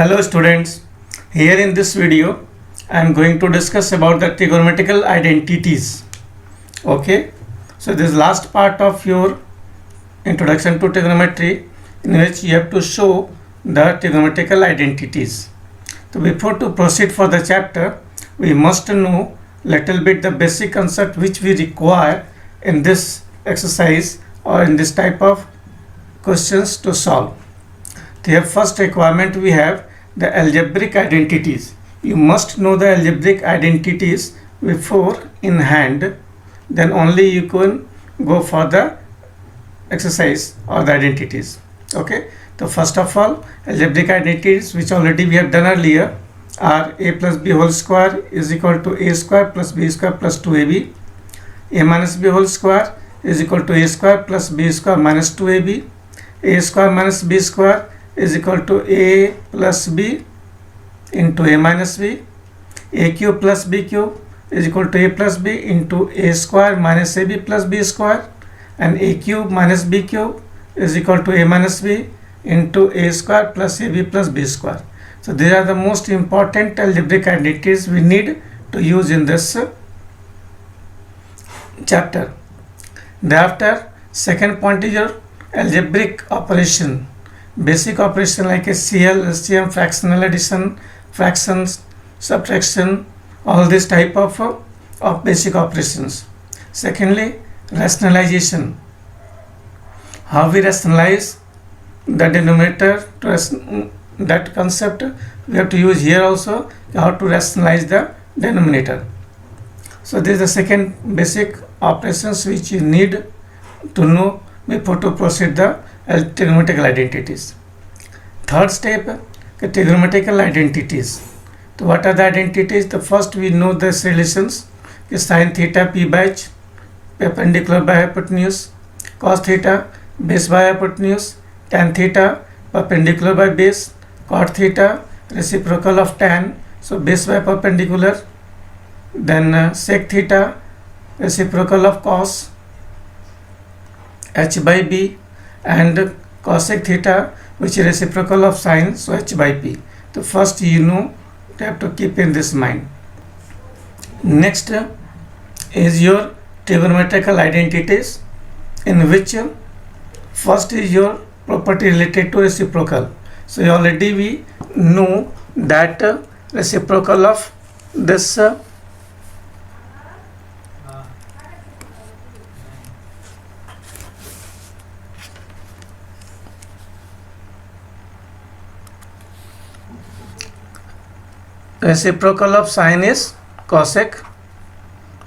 Hello students, here in this video I am going to discuss about the trigonometrical identities. Okay, so this last part of your introduction to trigonometry in which you have to show the trigonometrical identities. So before to proceed for the chapter, we must know little bit the basic concept which we require in this exercise or in this type of questions to solve. The first requirement we have the algebraic identities. You must know the algebraic identities before in hand, then only you can go for the exercise or the identities. Okay, so first of all, algebraic identities which already we have done earlier are a plus b whole square is equal to a square plus b square plus 2ab, a minus b whole square is equal to a square plus b square minus 2ab, a square minus b square is equal to a plus b into a minus b, a cube plus b cube is equal to a plus b into a square minus ab plus b square, and a cube minus b cube is equal to a minus b into a square plus ab plus b square. So these are the most important algebraic identities we need to use in this chapter. Thereafter, second point is your algebraic operation. Basic operation like a CL, SCM, fractional addition, fractions, subtraction, all this type of basic operations. Secondly, rationalization. How we rationalize the denominator to that concept we have to use here also, how to rationalize the denominator. So this is the second basic operations which you need to know before to proceed the trigonometrical identities. Third step, the trigonometrical identities. So what are the identities? The first we know this relations, sin theta p by h perpendicular by hypotenuse, cos theta base by hypotenuse, tan theta perpendicular by base, cot theta reciprocal of tan, so base by perpendicular, then sec theta reciprocal of cos, h by b, and cosec theta which is reciprocal of sine, so h by p. So first you have to keep in this mind. Next is your trigonometrical identities, in which first is your property related to reciprocal. So already we know that reciprocal of this reciprocal of sine is cosec,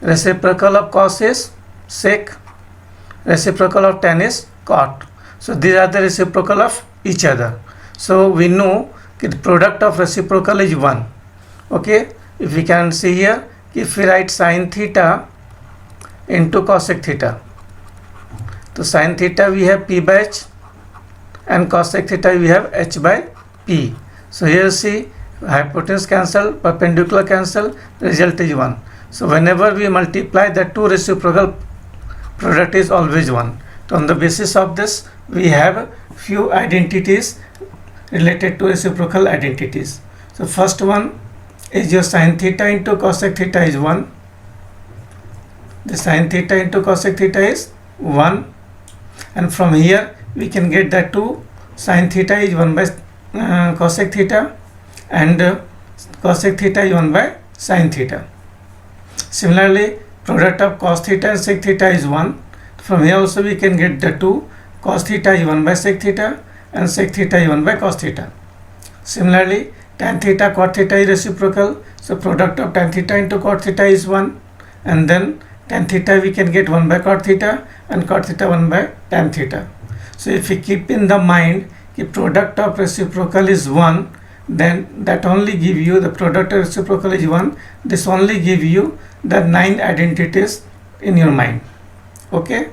reciprocal of cos is sec, reciprocal of tan is cot. So these are the reciprocal of each other. So we know that the product of reciprocal is 1. Okay, if we can see here, if we write sin theta into cosec theta, so sin theta we have p by h and cosec theta we have h by p. So here see, hypotenuse cancel, perpendicular cancel, result is 1. So whenever we multiply the two reciprocal, product is always 1. So on the basis of this we have few identities related to reciprocal identities. So first one is your sin theta into cosec theta is 1. The sin theta into cosec theta is 1, and from here we can get that 2 sin theta is 1 by cosec theta, and cosec theta is 1 by sin theta. Similarly, product of cos theta and sec theta is 1. From here also we can get the 2 cos theta is 1 by sec theta and sec theta is 1 by cos theta. Similarly, tan theta cot theta is reciprocal, so product of tan theta into cot theta is 1, and then tan theta we can get 1 by cot theta and cot theta 1 by tan theta. So if we keep in the mind the product of reciprocal is 1, then that only give you the product of reciprocal is 1. This only give you the 9 identities in your mind. Okay.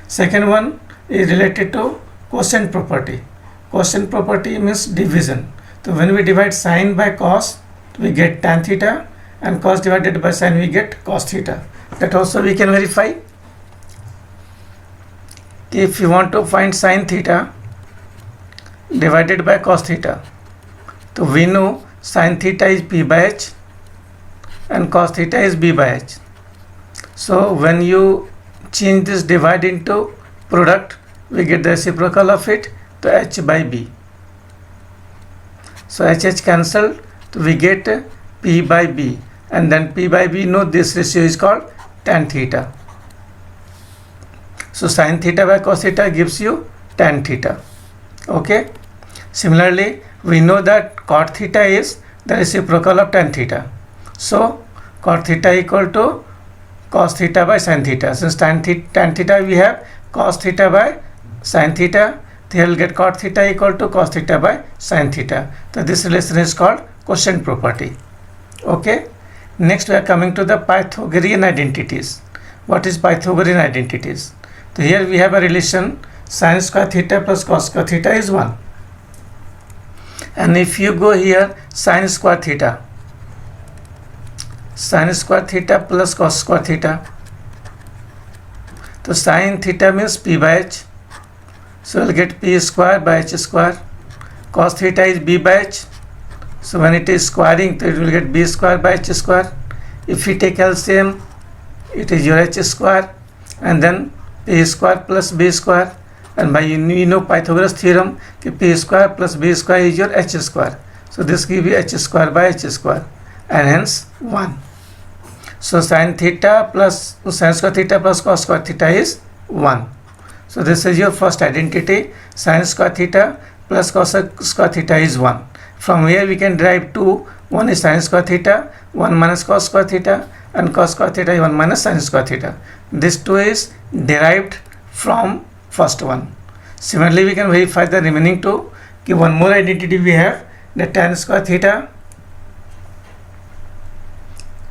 Second one is related to quotient property. Quotient property means division. So when we divide sine by cos, we get tan theta, and cos divided by sine we get cos theta. That also we can verify. If you want to find sine theta divided by cos theta, So we know sin theta is P by H and cos theta is B by H. So when you change this divide into product, we get the reciprocal of it, to H by B. So H cancelled, so we get P by B, and then P by B, know this ratio is called tan theta. So sin theta by cos theta gives you tan theta. Okay. Similarly, we know that cot theta is the reciprocal of tan theta. So cot theta equal to cos theta by sin theta. Since tan theta we have cos theta by sin theta, they will get cot theta equal to cos theta by sin theta. So this relation is called quotient property. Okay. Next we are coming to the Pythagorean identities. What is Pythagorean identities? So here we have a relation sin square theta plus cos square theta is 1. And if you go here, sin square theta plus cos square theta, so sin theta means P by H, so we'll get P square by H square. Cos theta is B by H, so when it is squaring, so it will get B square by H square. If we take LCM, it is your H square, and then P square plus B square. And by you know Pythagoras theorem, P square plus B square is your H square. So this gives you H square by H square, and hence 1. So sin theta plus sin square theta plus cos square theta is 1. So this is your first identity, sin square theta plus cos square theta is 1. From here we can derive 2. One is sin square theta, 1 minus cos square theta, and cos square theta is 1 minus sin square theta. This 2 is derived from first one. Similarly, we can verify the remaining 2. One more identity we have, the tan square theta.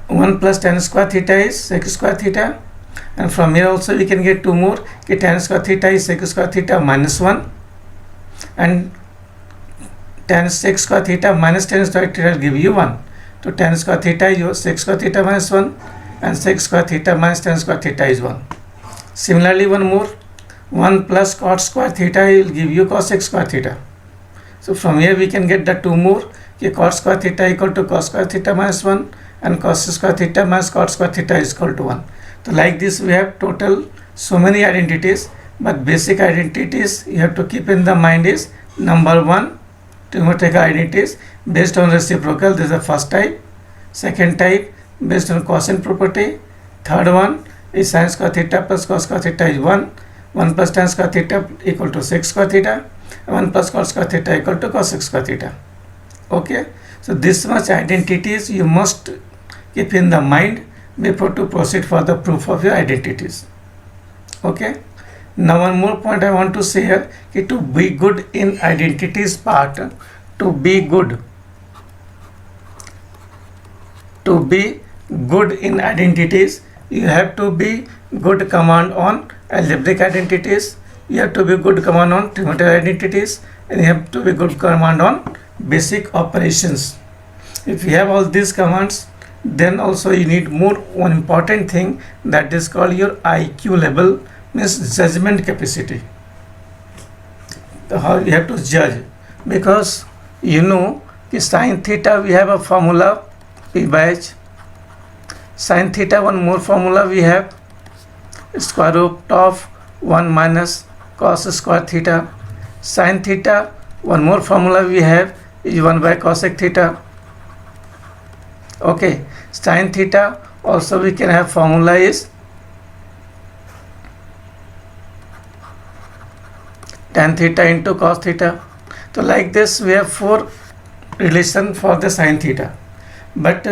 1 plus tan square theta is sec square theta, and from here also we can get 2 more. Tan square theta is sec square theta minus 1, and tan sec square theta minus tan square theta will give you 1. So tan square theta is your sec square theta minus 1, and sec square theta minus tan square theta is 1. Similarly, one more, 1 plus cot square theta will give you cos square theta. So from here we can get the 2 more, cot square theta equal to cos square theta minus 1, and cos square theta minus cot square theta is equal to 1. So like this we have total so many identities, but basic identities you have to keep in the mind is number 1, trigonometric identities based on reciprocal. This is the first type. Second type based on quotient property. Third one is sin square theta plus cos square theta is 1. 1 plus tan square theta equal to sec square theta, and 1 plus cos square theta equal to cos square theta. Okay, so this much identities you must keep in the mind before to proceed for the proof of your identities. Okay, now one more point I want to say here, to be good in identities part, to be good in identities, you have to be good command on algebraic identities, you have to be good command on trigonometric identities, and you have to be good command on basic operations. If you have all these commands, then also you need one important thing, that is called your IQ level, means judgment capacity. How you have to judge, because you know sin theta we have a formula P by H. Sin theta, one more formula we have, square root of 1 minus cos square theta. Sin theta, one more formula we have is 1 by cosec theta. Okay, sin theta also we can have formula is tan theta into cos theta. So like this we have 4 relation for the sin theta. But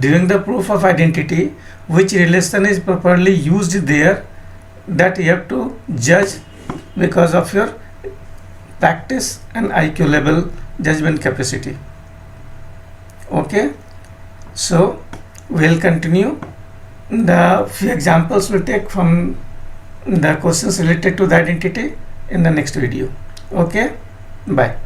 during the proof of identity, which relation is properly used there, that you have to judge because of your practice and IQ level judgment capacity. Okay, so we'll continue. The few examples we'll take from the questions related to the identity in the next video. Okay, bye.